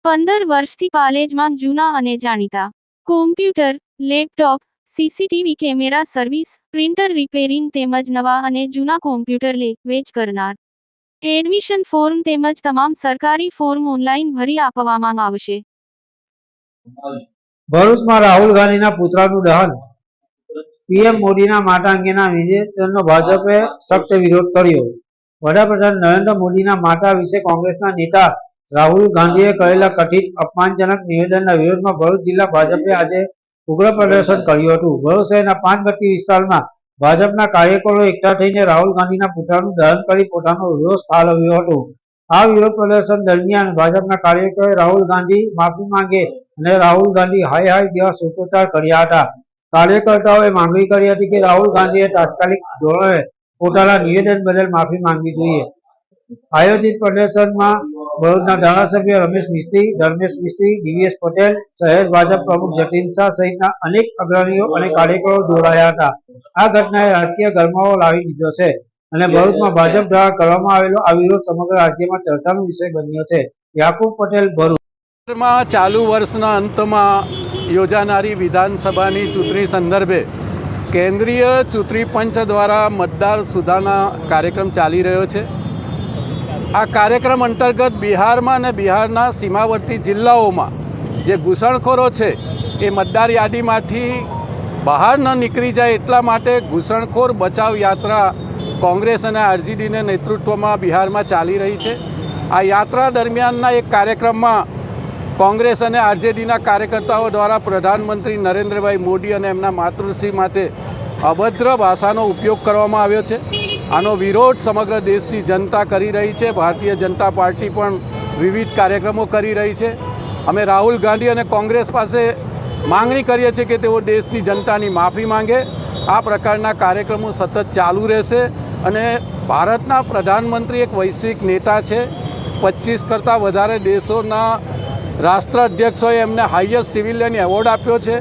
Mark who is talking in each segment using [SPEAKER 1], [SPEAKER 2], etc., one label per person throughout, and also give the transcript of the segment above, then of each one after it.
[SPEAKER 1] 15 વર્ષથી પાલેજમાં જૂના અને જાણીતા computer, laptop, CCTV camera service, printer repairing તેમજ નવા અને જૂના કોમ્પ્યુટર લે-વેચ કરનાર. એડમિશન ફોર્મ તેમજ તમામ સરકારી ફોર્મ ઓનલાઈન ભરી આપવામાં આવશે.
[SPEAKER 2] ભરૂચમાં રાહુલ ગાંધીના પુતળાનું દહન. પીએમ મોદીના માતા અંગેના નિવેદનનો ભાજપે સખ્ત વિરોધ કર્યો. વડાપ્રધાન નરેન્દ્ર મોદીના માતા વિશે કોંગ્રેસના નેતા રાહુલ ગાંધીએ કરેલા કથિત અપમાનજનક નિવેદનના વિરોધમાં ભરૂચ જિલ્લા ભાજપે આજે ઉગ્ર પ્રદર્શન કર્યું હતું. ભરૂચ શહેરના પાંચબત્તી વિસ્તારમાં ભાજપના કાર્યકરો એકઠા થઈને રાહુલ ગાંધીના પુતળાનું દહન કરી પોતાનો રોષ ઠાલવ્યો હતો. આ વિરોધ પ્રદર્શન દરમિયાન ભાજપના કાર્યકરોએ રાહુલ ગાંધી માફી માંગે અને રાહુલ ગાંધી હાય હાય જેવા સૂત્રોચ્ચાર કર્યા હતા. કાર્યકર્તાઓએ માંગણી કરી હતી કે રાહુલ ગાંધીએ તાત્કાલિક ધોરણે પોતાના નિવેદન બદલ માફી માંગવી જોઈએ. આયોજિત પ્રદર્શનમાં ભરૂચના ધારાસભ્ય રમેશ મિસ્ત્રી, ધર્મેશ મિસ્ત્રી, દિવ્યેશ પટેલ, શહેર ભાજપ પ્રમુખ જતીન શાહ સહિતના અનેક અગ્રણીઓ અને કાર્યકરો જોડાયા હતા. આ ઘટનાએ રાજકીય ગરમાવો લાવી દીધો છે અને ભરૂચમાં ભાજપ દ્વારા કરવામાં આવેલો આ વિરોધ સમગ્ર રાજ્યમાં ચર્ચાનો વિષય બન્યો છે. યાકુબ પટેલ, ભરૂચ.
[SPEAKER 3] ચાલુ વર્ષના અંતમાં યોજાનારી વિધાનસભાની ચૂંટણી સંદર્ભે કેન્દ્રીય ચૂંટણી પંચ દ્વારા મતદાર સુધારણા કાર્યક્રમ ચાલી રહ્યો છે. આ કાર્યક્રમ અંતર્ગત બિહારમાં અને બિહારના સીમાવર્તી જિલ્લાઓમાં જે ઘૂસણખોરો છે એ મતદાર યાદીમાંથી બહાર ન નીકળી જાય એટલા માટે ઘૂસણખોર બચાવ યાત્રા કોંગ્રેસ અને આરજેડીના નેતૃત્વમાં બિહારમાં ચાલી રહી છે. આ યાત્રા દરમિયાનના એક કાર્યક્રમમાં કોંગ્રેસ અને આરજેડીના કાર્યકર્તાઓ દ્વારા પ્રધાનમંત્રી નરેન્દ્રભાઈ મોદી અને એમના માતૃશ્રી માટે અભદ્ર ભાષાનો ઉપયોગ કરવામાં આવ્યો છે. આનો વિરોધ સમગ્ર દેશની જનતા કરી રહી છે. ભારતીય જનતા પાર્ટી પણ વિવિધ કાર્યક્રમો કરી રહી છે. અમે રાહુલ ગાંધી અને કોંગ્રેસ પાસે માંગણી કરીએ છીએ કે તેઓ દેશની જનતાની માફી માંગે. આ પ્રકારના કાર્યક્રમો સતત ચાલુ રહેશે અને ભારતના પ્રધાનમંત્રી એક વૈશ્વિક નેતા છે. 25 કરતાં વધારે દેશોના રાષ્ટ્રાધ્યક્ષોએ એમને હાઈએસ્ટ સિવિલિયન એવોર્ડ આપ્યો છે.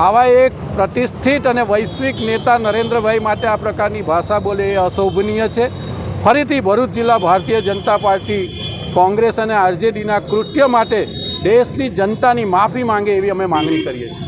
[SPEAKER 3] આવા એક પ્રતિષ્ઠિત અને વૈશ્વિક નેતા નરેન્દ્રભાઈ માટે આ પ્રકારની ભાષા બોલે એ અશોભનીય છે. ફરીથી ભરૂચ જિલ્લા ભારતીય જનતા પાર્ટી કોંગ્રેસ અને આરજેડીના કૃત્ય માટે દેશની જનતાની માફી માંગે એવી અમે માંગણી કરીએ છીએ.